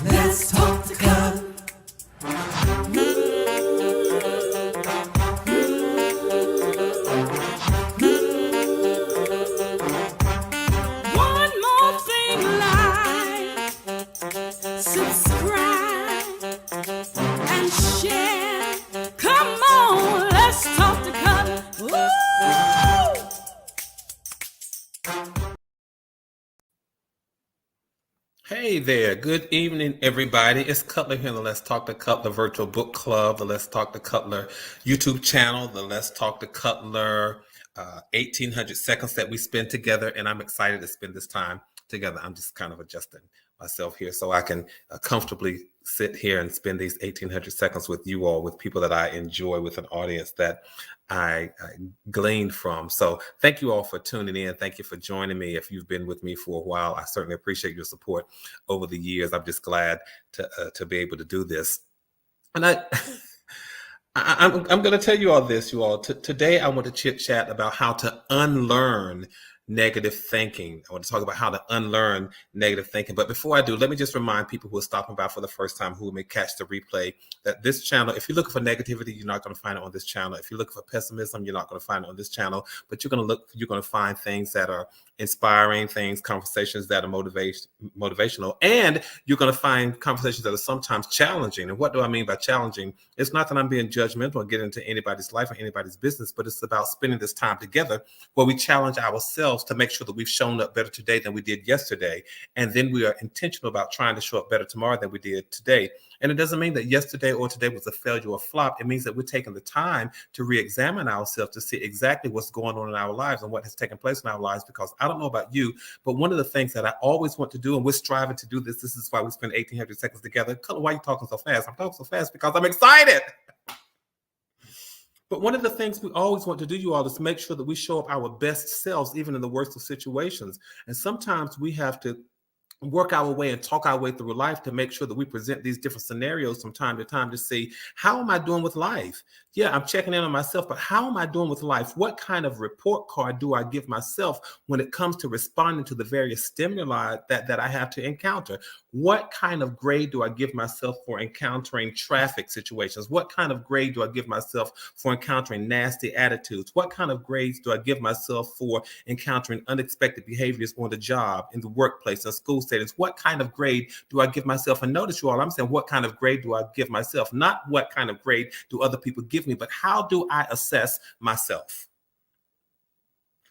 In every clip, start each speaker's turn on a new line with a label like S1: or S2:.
S1: Let's talk to God. One more thing, like, subscribe and share. Come on, let's talk to God. Woo!
S2: Hey there, good evening, everybody. It's Cutler here in the Let's Talk to Cutler Virtual Book Club, the Let's Talk to Cutler YouTube channel, the Let's Talk to Cutler 1800 seconds that we spend together, and I'm excited to spend this time together. I'm just kind of adjusting myself here so I can comfortably sit here and spend these 1800 seconds with you all, with people that I enjoy, with an audience that I gleaned from. So thank you all for tuning in. Thank you for joining me. If you've been with me for a while, I certainly appreciate your support over the years. I'm just glad to be able to do this. And I'm going to tell you all this, you all. Today, I want to chit chat about how to unlearn negative thinking. I want to talk about how to unlearn negative thinking. But before I do, let me just remind people who are stopping by for the first time, who may catch the replay, that this channel, if you're looking for negativity, you're not going to find it on this channel. If you're looking for pessimism, you're not going to find it on this channel. But you're going to find things that are inspiring, conversations that are motivational, and you're going to find conversations that are sometimes challenging. And what do I mean by challenging? It's not that I'm being judgmental or getting into anybody's life or anybody's business, but it's about spending this time together where we challenge ourselves to make sure that we've shown up better today than we did yesterday. And then we are intentional about trying to show up better tomorrow than we did today. And it doesn't mean that yesterday or today was a failure or a flop. It means that we're taking the time to re-examine ourselves to see exactly what's going on in our lives and what has taken place in our lives. Because I don't know about you, but one of the things that I always want to do, and we're striving to do this is why we spend 1800 seconds together. Color, why are you talking so fast? I'm talking so fast because I'm excited. But one of the things we always want to do, you all, is make sure that we show up our best selves, even in the worst of situations. And sometimes we have to work our way and talk our way through life to make sure that we present these different scenarios from time to time to see, how am I doing with life? Yeah, I'm checking in on myself, but how am I doing with life? What kind of report card do I give myself when it comes to responding to the various stimuli that I have to encounter? What kind of grade do I give myself for encountering traffic situations? What kind of grade do I give myself for encountering nasty attitudes? What kind of grades do I give myself for encountering unexpected behaviors on the job, in the workplace, in school settings? What kind of grade do I give myself? And notice, you all, I'm saying, what kind of grade do I give myself? Not what kind of grade do other people give me, but how do I assess myself?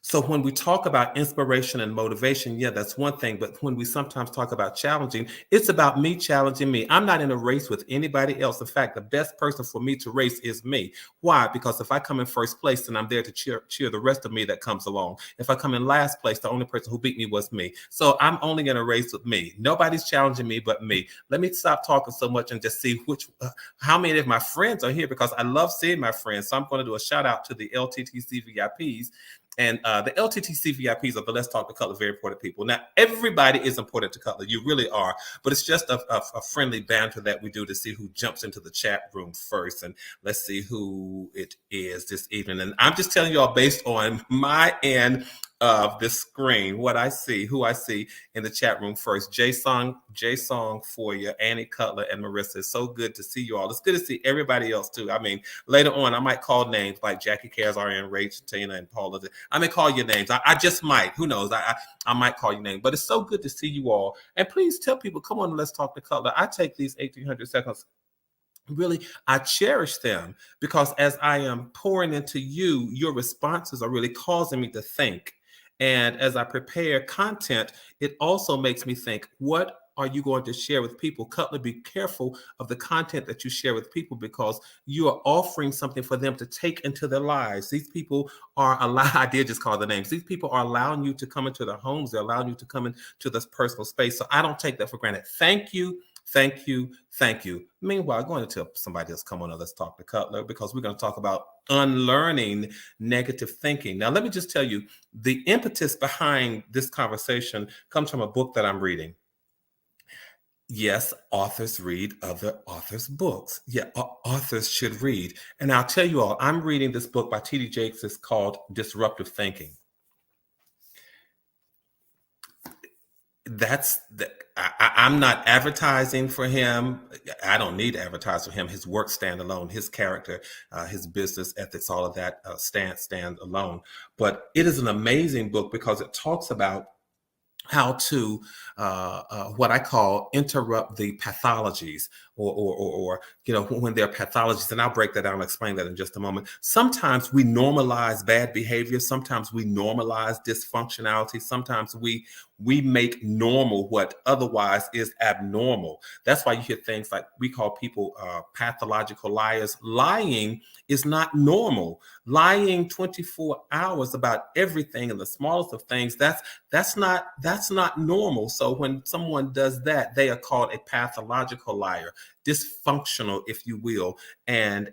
S2: So when we talk about inspiration and motivation, yeah, that's one thing. But when we sometimes talk about challenging, it's about me challenging me. I'm not in a race with anybody else. In fact, the best person for me to race is me. Why? Because if I come in first place, then I'm there to cheer the rest of me that comes along. If I come in last place, the only person who beat me was me. So I'm only in a race with me. Nobody's challenging me but me. Let me stop talking so much and just see how many of my friends are here, because I love seeing my friends. So I'm going to do a shout out to the LTTC VIPs. And the LTTC VIPs are the Let's Talk to Cutler very important people. Now, everybody is important to Cutler. You really are. But it's just a friendly banter that we do to see who jumps into the chat room first. And let's see who it is this evening. And I'm just telling you all based on my end of the screen, what I see, who I see in the chat room first. J-Song for you, Annie Cutler, and Marissa. It's so good to see you all. It's good to see everybody else too. I mean, later on, I might call names like Jackie Cares, RN, Rach, Tina, and Paula. I may call your names. I just might. Who knows? I might call your name. But it's so good to see you all. And please tell people, come on, let's talk to Cutler. I take these 1800 seconds. Really, I cherish them, because as I am pouring into you, your responses are really causing me to think. And as I prepare content, it also makes me think, what are you going to share with people? Cutler, be careful of the content that you share with people, because you are offering something for them to take into their lives. These people are allowed, I did just call the names. These people are allowing you to come into their homes. They're allowing you to come into this personal space. So I don't take that for granted. Thank you. Thank you. Thank you. Meanwhile, I'm going to tell somebody else, come on, let's talk to Cutler, because we're going to talk about unlearning negative thinking. Now, let me just tell you, the impetus behind this conversation comes from a book that I'm reading. Yes, authors read other authors' books. Yeah, authors should read. And I'll tell you all, I'm reading this book by T.D. Jakes. It's called Disruptive Thinking. That's the, I'm not advertising for him. I don't need to advertise for him. His work stand alone, his character, his business ethics, all of that stand alone. But it is an amazing book because it talks about how to what I call interrupt the pathologies, or when there are pathologies, and I'll break that down and explain that in just a moment. Sometimes we normalize bad behavior. Sometimes we normalize dysfunctionality. Sometimes we make normal what otherwise is abnormal. That's why you hear things like we call people pathological liars. Lying is not normal. Lying 24 hours about everything and the smallest of things, that's not normal. So when someone does that, they are called a pathological liar, dysfunctional, if you will, and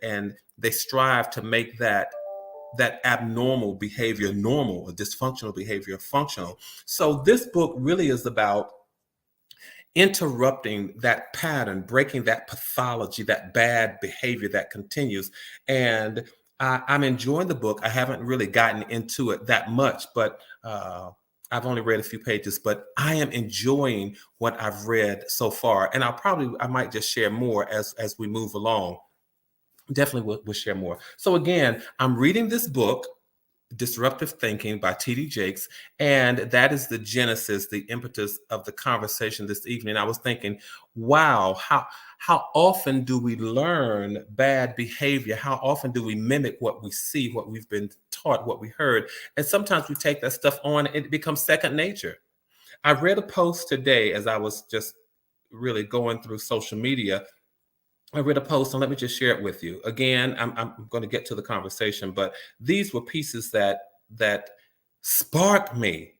S2: they strive to make that abnormal behavior normal, or dysfunctional behavior functional. So this book really is about interrupting that pattern, breaking that pathology, that bad behavior that continues. And I'm enjoying the book. I haven't really gotten into it that much, but I've only read a few pages, but I am enjoying what I've read so far. And I might just share more as we move along. Definitely we'll share more. So again, I'm reading this book, Disruptive Thinking by T.D. Jakes, and that is the genesis, the impetus of the conversation this evening. I was thinking, wow, how often do we learn bad behavior? How often do we mimic what we see, what we've been taught, what we heard? And sometimes we take that stuff on and it becomes second nature. I read a post today as I was just really going through social media. I read a post, and let me just share it with you. Again, I'm going to get to the conversation, but these were pieces that sparked me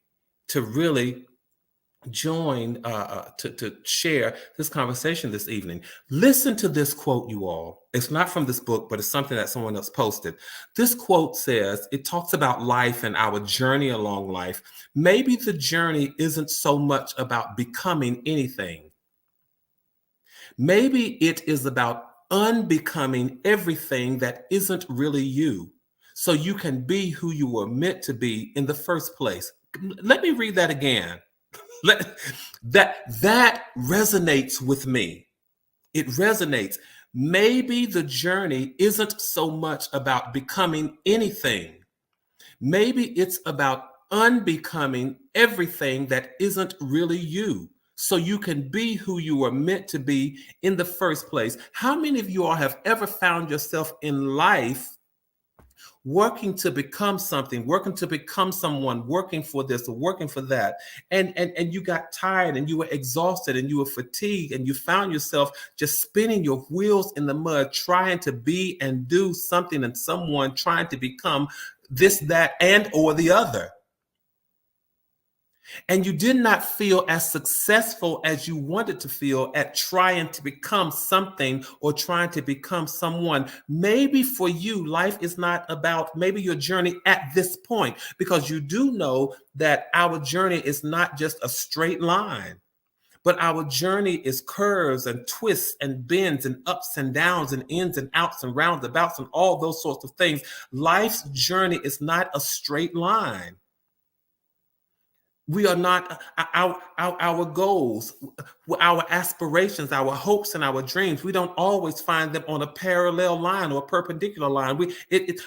S2: to really join, to share this conversation this evening. Listen to this quote, you all. It's not from this book, but it's something that someone else posted. This quote says, it talks about life and our journey along life. Maybe the journey isn't so much about becoming anything. Maybe it is about unbecoming everything that isn't really you, so you can be who you were meant to be in the first place. Let me read that again. That resonates with me. It resonates. Maybe the journey isn't so much about becoming anything. Maybe it's about unbecoming everything that isn't really you, so you can be who you were meant to be in the first place. How many of you all have ever found yourself in life working to become something, working to become someone, working for this or working for that, and you got tired and you were exhausted and you were fatigued and you found yourself just spinning your wheels in the mud, trying to be and do something and someone, trying to become this, that, and or the other. And you did not feel as successful as you wanted to feel at trying to become something or trying to become someone. Maybe for you, life is not about maybe your journey at this point, because you do know that our journey is not just a straight line, but our journey is curves and twists and bends and ups and downs and ins and outs and roundabouts and all those sorts of things. Life's journey is not a straight line. We are not our goals, our aspirations, our hopes, and our dreams. We don't always find them on a parallel line or a perpendicular line.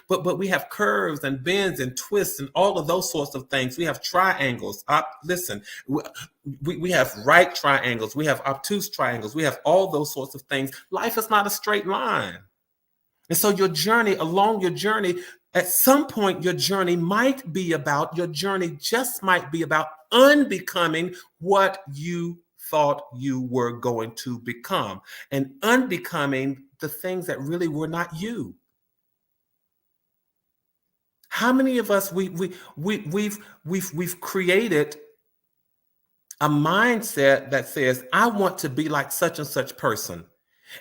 S2: But we have curves and bends and twists and all of those sorts of things. We have triangles. Listen, we have right triangles. We have obtuse triangles. We have all those sorts of things. Life is not a straight line. And so along your journey, at some point, your journey just might be about unbecoming what you thought you were going to become, and unbecoming the things that really were not you. How many of us we've created a mindset that says, I want to be like such and such person.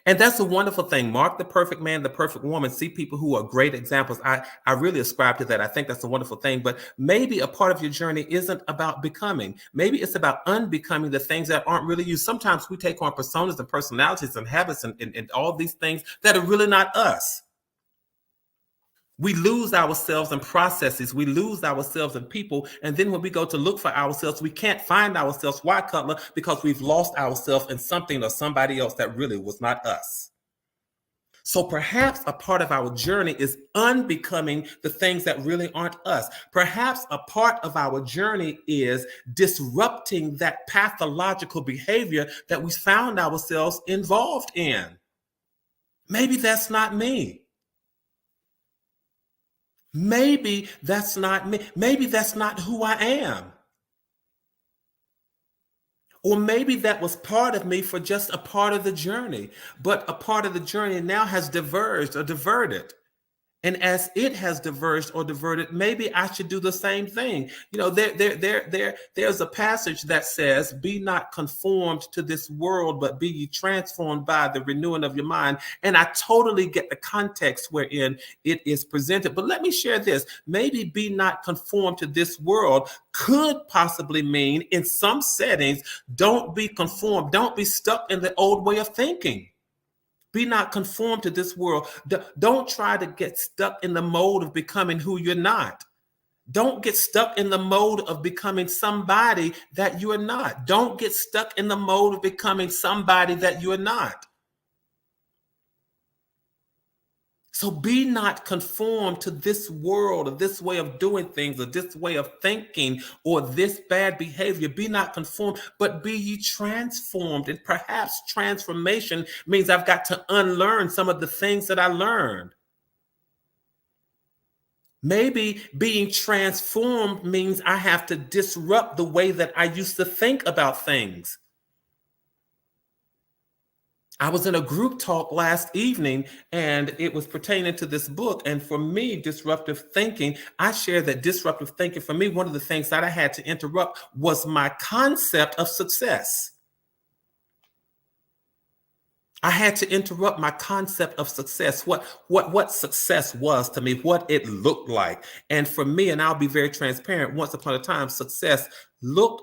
S2: And that's a wonderful thing. Mark the perfect man, the perfect woman. See people who are great examples. I really ascribe to that. I think that's a wonderful thing. But maybe a part of your journey isn't about becoming. Maybe it's about unbecoming the things that aren't really you. Sometimes we take on personas and personalities and habits and all these things that are really not us. We lose ourselves in processes. We lose ourselves in people. And then when we go to look for ourselves, we can't find ourselves. Why, Cutler? Because we've lost ourselves in something or somebody else that really was not us. So perhaps a part of our journey is unbecoming the things that really aren't us. Perhaps a part of our journey is disrupting that pathological behavior that we found ourselves involved in. Maybe that's not me. Maybe that's not me. Maybe that's not who I am. Or maybe that was part of me for just a part of the journey, but a part of the journey now has diverged or diverted. And as it has diverged or diverted, maybe I should do the same thing. You know, there's a passage that says, "Be not conformed to this world, but be ye transformed by the renewing of your mind." And I totally get the context wherein it is presented. But let me share this. Maybe "be not conformed to this world" could possibly mean, in some settings, don't be conformed. Don't be stuck in the old way of thinking. Be not conformed to this world. Don't try to get stuck in the mode of becoming who you're not. Don't get stuck in the mode of becoming somebody that you are not. Don't get stuck in the mode of becoming somebody that you are not. So be not conformed to this world or this way of doing things or this way of thinking or this bad behavior. Be not conformed, but be ye transformed. And perhaps transformation means I've got to unlearn some of the things that I learned. Maybe being transformed means I have to disrupt the way that I used to think about things. I was in a group talk last evening and it was pertaining to this book. And for me, disruptive thinking, I shared that disruptive thinking, for me, one of the things that I had to interrupt was my concept of success. I had to interrupt my concept of success, what success was to me, what it looked like. And for me, and I'll be very transparent, once upon a time, success looked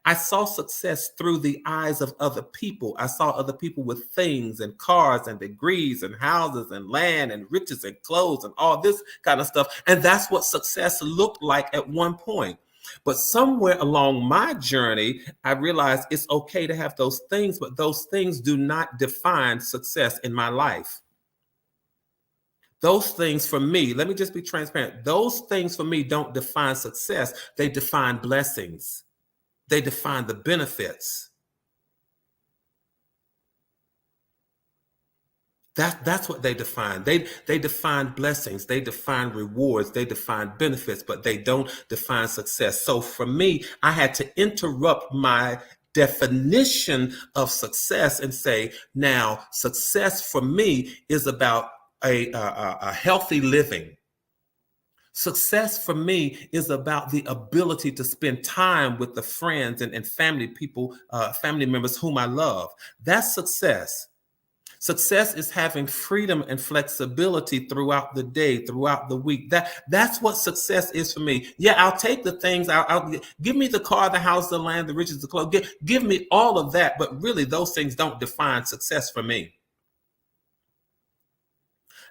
S2: I saw success through the eyes of other people. I saw other people with things and cars and degrees and houses and land and riches and clothes and all this kind of stuff. And that's what success looked like at one point. But somewhere along my journey, I realized it's okay to have those things, but those things do not define success in my life. Those things for me, let me just be transparent. Those things for me don't define success. They define blessings. They define the benefits. That's what they define. They define blessings. They define rewards. They define benefits, but they don't define success. So for me, I had to interrupt my definition of success and say, now, success for me is about a healthy living. Success for me is about the ability to spend time with the friends and family people, family members whom I love. That's success. Success is having freedom and flexibility throughout the day, throughout the week. That's what success is for me. Yeah, I'll take the things. I'll give me the car, the house, the land, the riches, the clothes. Give me all of that. But really, those things don't define success for me.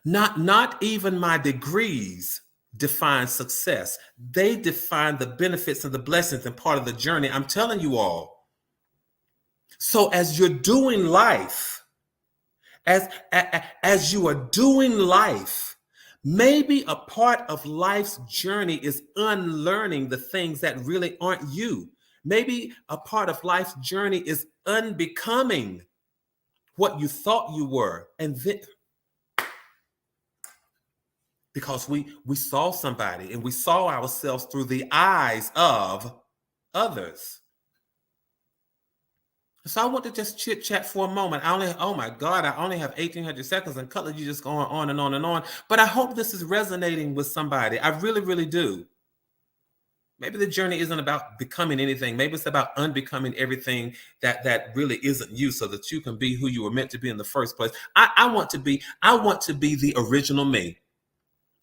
S2: Not even my degrees define success. They define the benefits and the blessings and part of the journey. I'm telling you all. So as you're doing life, as you are doing life, maybe a part of life's journey is unlearning the things that really aren't you. Maybe a part of life's journey is unbecoming what you thought you were. And then because we saw somebody and we saw ourselves through the eyes of others. So I want to just chit chat for a moment. Oh my God, I only have 1,800 seconds and Cutler, you just going on and on and on. But I hope this is resonating with somebody. I really, really do. Maybe the journey isn't about becoming anything. Maybe it's about unbecoming everything that really isn't you, so that you can be who you were meant to be in the first place. I want to be the original me.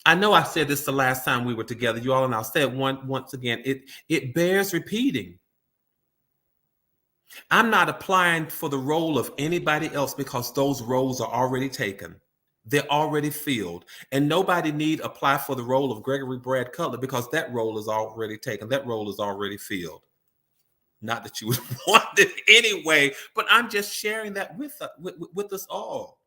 S2: I know I said this the last time we were together, you all, and I'll say it once again. It bears repeating. I'm not applying for the role of anybody else because those roles are already taken. They're already filled. And nobody need apply for the role of Gregory Brad Cutler because that role is already taken. That role is already filled. Not that you would want it anyway, but I'm just sharing that with us all.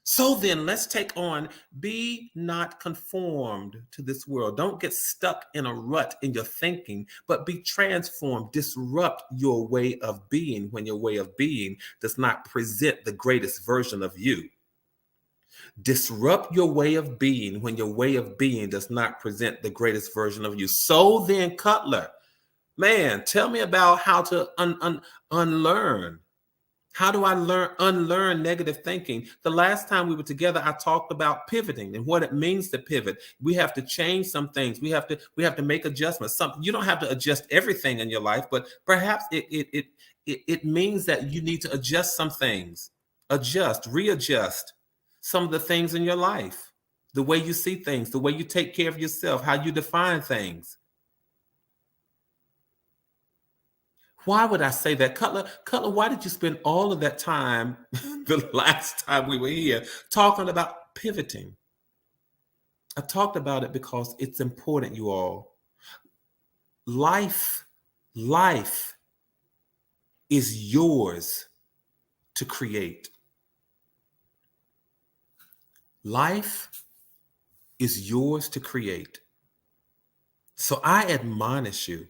S2: So then let's take on, be not conformed to this world. Don't get stuck in a rut in your thinking, but be transformed. Disrupt your way of being when your way of being does not present the greatest version of you. Disrupt your way of being when your way of being does not present the greatest version of you. So then, Cutler, man, tell me about how to unlearn. How do I unlearn negative thinking? The last time we were together, I talked about pivoting and what it means to pivot. We have to change some things. We have to make adjustments. You don't have to adjust everything in your life, but perhaps it means that you need to adjust some things, readjust some of the things in your life, the way you see things, the way you take care of yourself, how you define things. Why would I say that? Cutler, why did you spend all of that time the last time we were here talking about pivoting? I talked about it because it's important, you all. Life is yours to create. Life is yours to create. So I admonish you.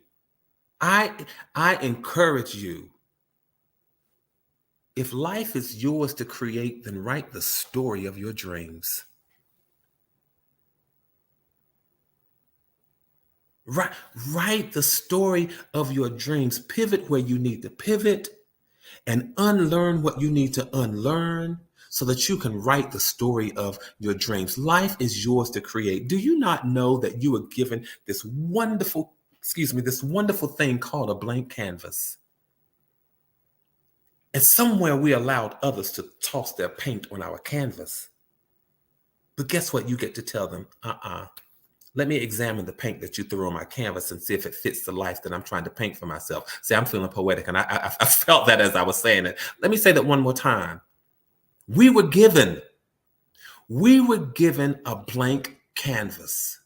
S2: I encourage you. If life is yours to create, then write the story of your dreams. Write the story of your dreams. Pivot where you need to pivot and unlearn what you need to unlearn so that you can write the story of your dreams. Life is yours to create. Do you not know that you were given this wonderful thing called a blank canvas? And somewhere we allowed others to toss their paint on our canvas. But guess what? You get to tell them, let me examine the paint that you threw on my canvas and see if it fits the life that I'm trying to paint for myself. See, I'm feeling poetic, and I felt that as I was saying it. Let me say that one more time. We were given a blank canvas.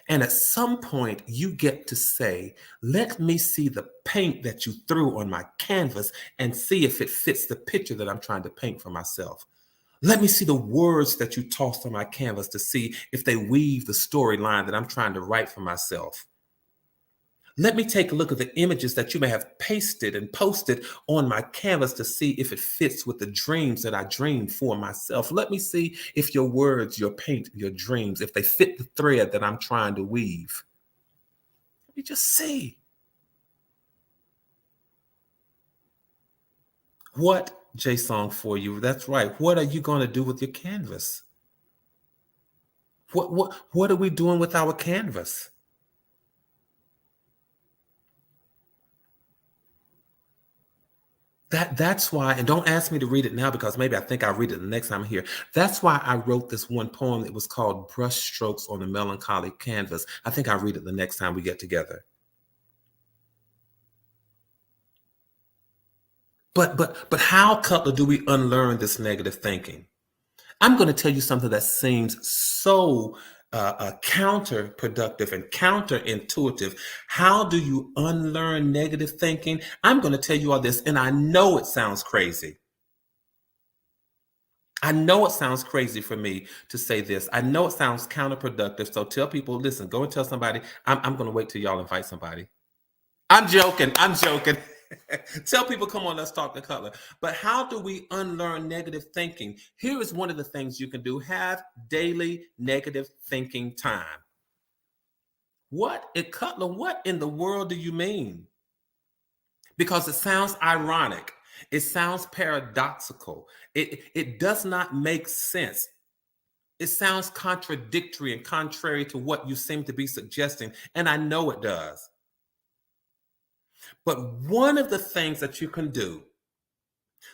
S2: And at some point, you get to say, let me see the paint that you threw on my canvas and see if it fits the picture that I'm trying to paint for myself. Let me see the words that you tossed on my canvas to see if they weave the storyline that I'm trying to write for myself. Let me take a look at the images that you may have pasted and posted on my canvas to see if it fits with the dreams that I dreamed for myself. Let me see if your words, your paint, your dreams, if they fit the thread that I'm trying to weave. Let me just see. What, J-Song, for you? That's right. What are you going to do with your canvas? What are we doing with our canvas? That's why, and don't ask me to read it now because maybe I think I'll read it the next time I'm here. That's why I wrote this one poem. It was called Brush Strokes on a Melancholy Canvas. I think I'll read it the next time we get together. But how, Cutler, do we unlearn this negative thinking? I'm going to tell you something that seems so counterproductive and counterintuitive. How do you unlearn negative thinking? I'm going to tell you all this, and I know it sounds crazy. I know it sounds crazy for me to say this. I know it sounds counterproductive. So tell people, listen, go and tell somebody. I'm going to wait till y'all invite somebody. I'm joking. Tell people, come on, let's talk to Cutler. But how do we unlearn negative thinking? Here is one of the things you can do. Have daily negative thinking time. Cutler, what in the world do you mean? Because it sounds ironic. It sounds paradoxical. It does not make sense. It sounds contradictory and contrary to what you seem to be suggesting. And I know it does. But one of the things that you can do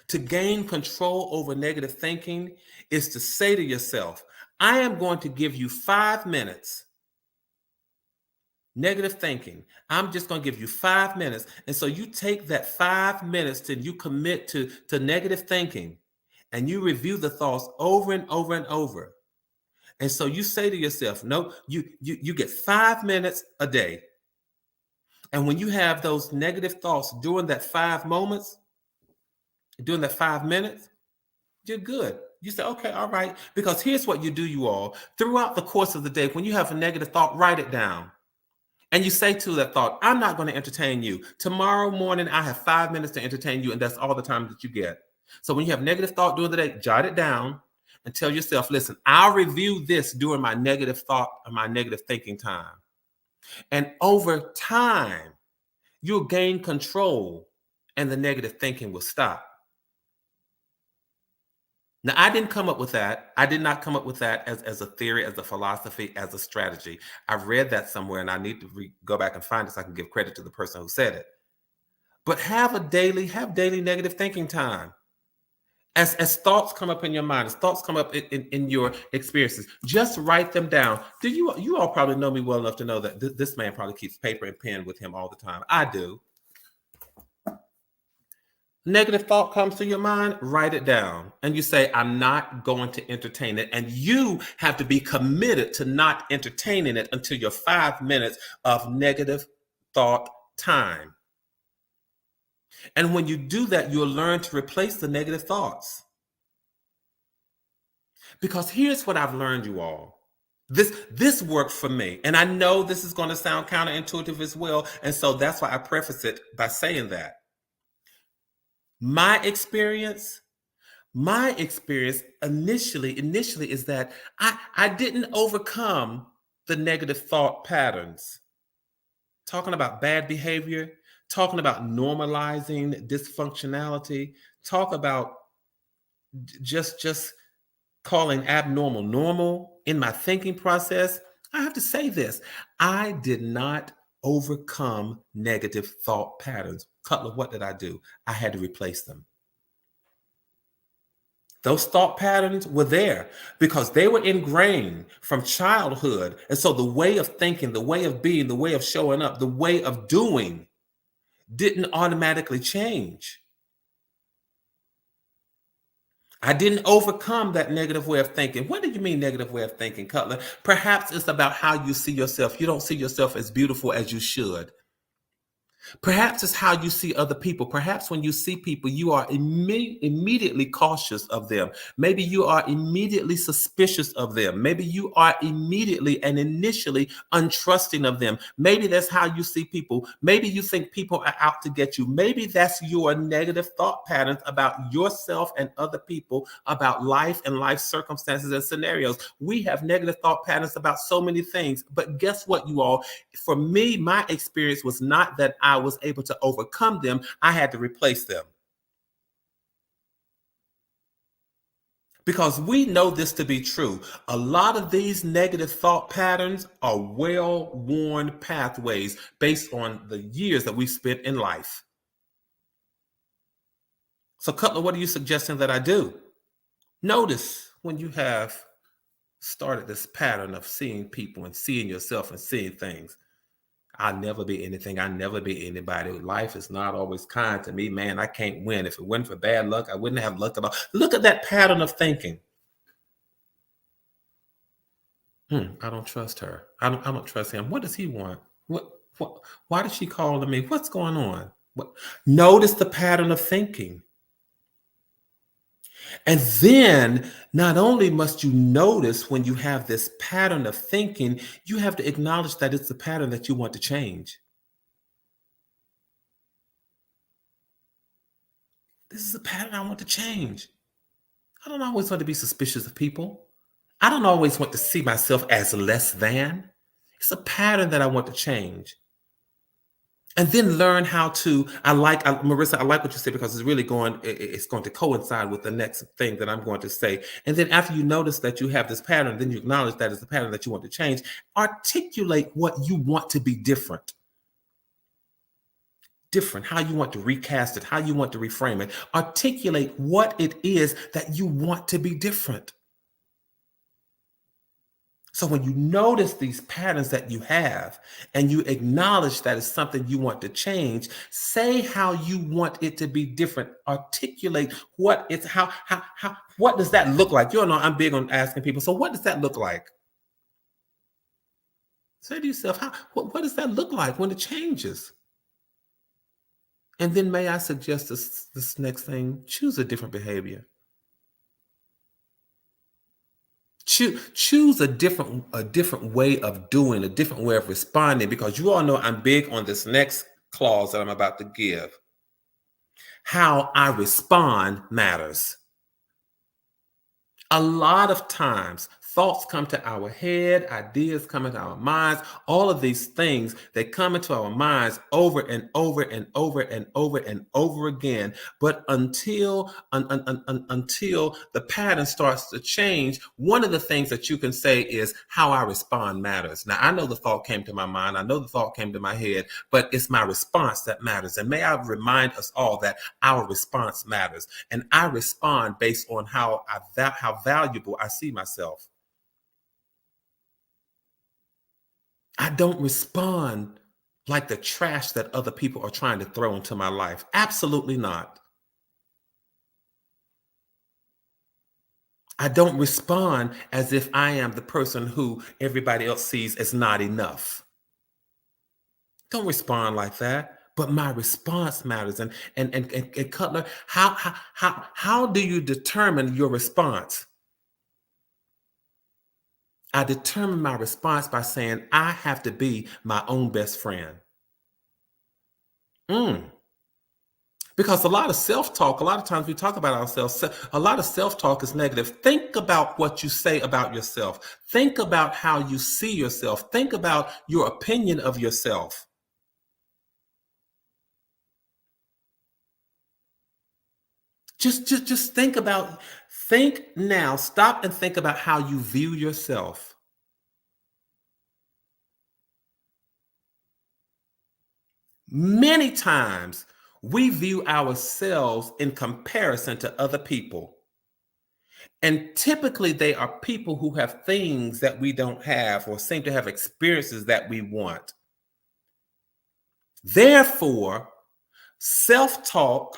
S2: to gain control over negative thinking is to say to yourself, I am going to give you 5 minutes. Negative thinking. I'm just going to give you 5 minutes. And so you take that 5 minutes and you commit to negative thinking and you review the thoughts over and over and over. And so you say to yourself, no, you get 5 minutes a day. And when you have those negative thoughts during that 5 moments, during that 5 minutes, you're good. You say, okay, all right. Because here's what you do, you all. Throughout the course of the day, when you have a negative thought, write it down. And you say to that thought, I'm not going to entertain you. Tomorrow morning, I have 5 minutes to entertain you, and that's all the time that you get. So when you have negative thought during the day, jot it down and tell yourself, listen, I'll review this during my negative thought or my negative thinking time. And over time, you'll gain control and the negative thinking will stop. Now, I didn't come up with that. I did not come up with that as a theory, as a philosophy, as a strategy. I've read that somewhere and I need to go back and find it so I can give credit to the person who said it. But have daily negative thinking time. As thoughts come up in your mind, as thoughts come up in your experiences, just write them down. You all probably know me well enough to know that this man probably keeps paper and pen with him all the time. I do. Negative thought comes to your mind, write it down. And you say, I'm not going to entertain it. And you have to be committed to not entertaining it until your 5 minutes of negative thought time. And when you do that, you'll learn to replace the negative thoughts. Because here's what I've learned, you all. This worked for me. And I know this is going to sound counterintuitive as well. And so that's why I preface it by saying that. My experience initially is that I didn't overcome the negative thought patterns. Talking about bad behavior, talking about normalizing dysfunctionality, talk about just calling abnormal normal in my thinking process. I have to say this. I did not overcome negative thought patterns. Cutler, what did I do? I had to replace them. Those thought patterns were there because they were ingrained from childhood. And so the way of thinking, the way of being, the way of showing up, the way of doing didn't automatically change. I didn't overcome that negative way of thinking. What do you mean negative way of thinking, Cutler? Perhaps it's about how you see yourself. You don't see yourself as beautiful as you should. Perhaps it's how you see other people. Perhaps when you see people, you are immediately cautious of them. Maybe you are immediately suspicious of them. Maybe you are immediately and initially untrusting of them. Maybe that's how you see people. Maybe you think people are out to get you. Maybe that's your negative thought patterns about yourself and other people, about life and life circumstances and scenarios. We have negative thought patterns about so many things. But guess what, you all? For me, my experience was not that I was able to overcome them. I had to replace them. Because we know this to be true. A lot of these negative thought patterns are well-worn pathways based on the years that we've spent in life. So, Cutler, what are you suggesting that I do? Notice when you have started this pattern of seeing people and seeing yourself and seeing things. I'll never be anything. I'll never be anybody. Life is not always kind to me. Man, I can't win. If it wasn't for bad luck, I wouldn't have luck at all. Look at that pattern of thinking. I don't trust her. I don't trust him. What does he want? What? Why did she call to me? What's going on? Notice the pattern of thinking. And then not only must you notice when you have this pattern of thinking, you have to acknowledge that it's a pattern that you want to change. This is a pattern I want to change. I don't always want to be suspicious of people. I don't always want to see myself as less than. It's a pattern that I want to change. And then learn how to, Marissa, I like what you said because it's going to coincide with the next thing that I'm going to say. And then after you notice that you have this pattern, then you acknowledge that it's the pattern that you want to change, articulate what you want to be different. different, how you want to recast it, how you want to reframe it. Articulate what it is that you want to be different. So when you notice these patterns that you have and you acknowledge that it's something you want to change, say how you want it to be different. Articulate what it's how what does that look like? You know, I'm big on asking people, so what does that look like? Say to yourself, what does that look like when it changes? And then may I suggest this next thing, choose a different behavior. Choose a different way of doing, a different way of responding, because you all know I'm big on this next clause that I'm about to give. How I respond matters. A lot of times, thoughts come to our head, ideas come into our minds, all of these things, they come into our minds over and over and over and over and over again. But until the pattern starts to change, one of the things that you can say is how I respond matters. Now, I know the thought came to my mind, I know the thought came to my head, but it's my response that matters. And may I remind us all that our response matters. And I respond based on how valuable I see myself. I don't respond like the trash that other people are trying to throw into my life. Absolutely not. I don't respond as if I am the person who everybody else sees as not enough. Don't respond like that. But my response matters. And Cutler, how do you determine your response? I determine my response by saying I have to be my own best friend. Because a lot of self-talk, a lot of times we talk about ourselves, a lot of self-talk is negative. Think about what you say about yourself. Think about how you see yourself. Think about your opinion of yourself. Just think now, stop and think about how you view yourself. Many times we view ourselves in comparison to other people. And typically they are people who have things that we don't have or seem to have experiences that we want. Therefore, self-talk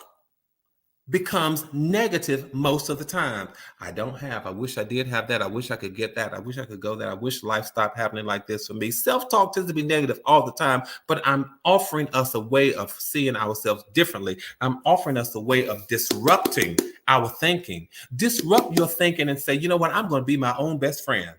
S2: becomes negative most of the time. I don't have, I wish I did have that. I wish I could get that. I wish I could go there. I wish life stopped happening like this for me. Self-talk tends to be negative all the time, but I'm offering us a way of seeing ourselves differently. I'm offering us a way of disrupting our thinking. Disrupt your thinking and say, you know what? I'm going to be my own best friend.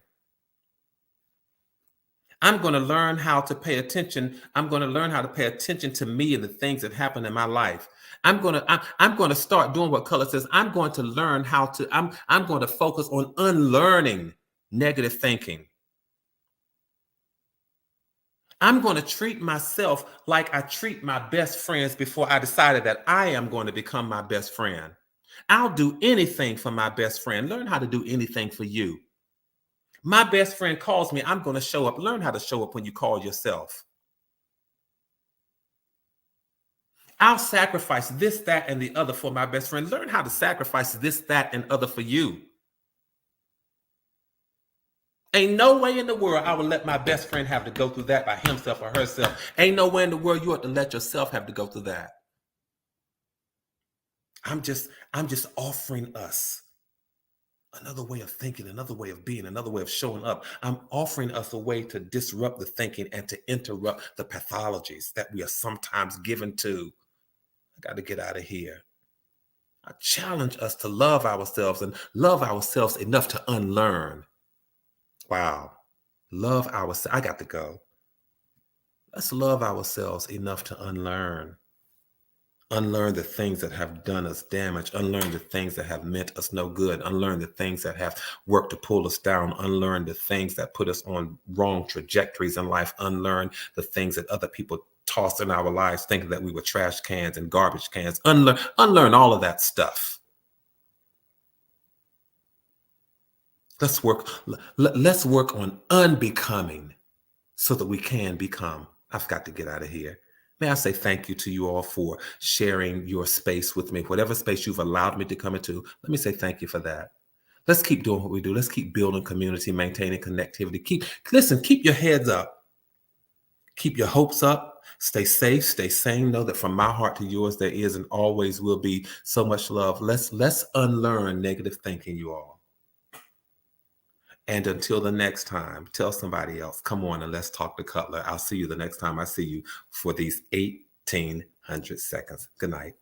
S2: I'm going to learn how to pay attention. I'm going to learn how to pay attention to me and the things that happen in my life. I'm going to start doing what Color says. I'm going to learn how to, I'm going to focus on unlearning negative thinking. I'm going to treat myself like I treat my best friends before I decided that I am going to become my best friend. I'll do anything for my best friend. Learn how to do anything for you. My best friend calls me, I'm going to show up. Learn how to show up when you call yourself. I'll sacrifice this, that, and the other for my best friend. Learn how to sacrifice this, that, and other for you. Ain't no way in the world I would let my best friend have to go through that by himself or herself. Ain't no way in the world you ought to let yourself have to go through that. I'm just offering us another way of thinking, another way of being, another way of showing up. I'm offering us a way to disrupt the thinking and to interrupt the pathologies that we are sometimes given to. I got to get out of here. I challenge us to love ourselves and love ourselves enough to unlearn. Wow. Love ourselves. I got to go. Let's love ourselves enough to unlearn. Unlearn the things that have done us damage. Unlearn the things that have meant us no good. Unlearn the things that have worked to pull us down. Unlearn the things that put us on wrong trajectories in life. Unlearn the things that other people tossed in our lives thinking that we were trash cans and garbage cans. Unlearn all of that stuff. Let's work on unbecoming so that we can become. I've got to get out of here. May I say thank you to you all for sharing your space with me, whatever space you've allowed me to come into. Let me say thank you for that. Let's keep doing what we do. Let's keep building community, maintaining connectivity. Keep your heads up. Keep your hopes up. Stay safe, stay sane. Know that from my heart to yours, there is and always will be so much love. Let's unlearn negative thinking, you all. And until the next time, tell somebody else, come on and let's talk to Cutler. I'll see you the next time I see you for these 1800 seconds. Good night.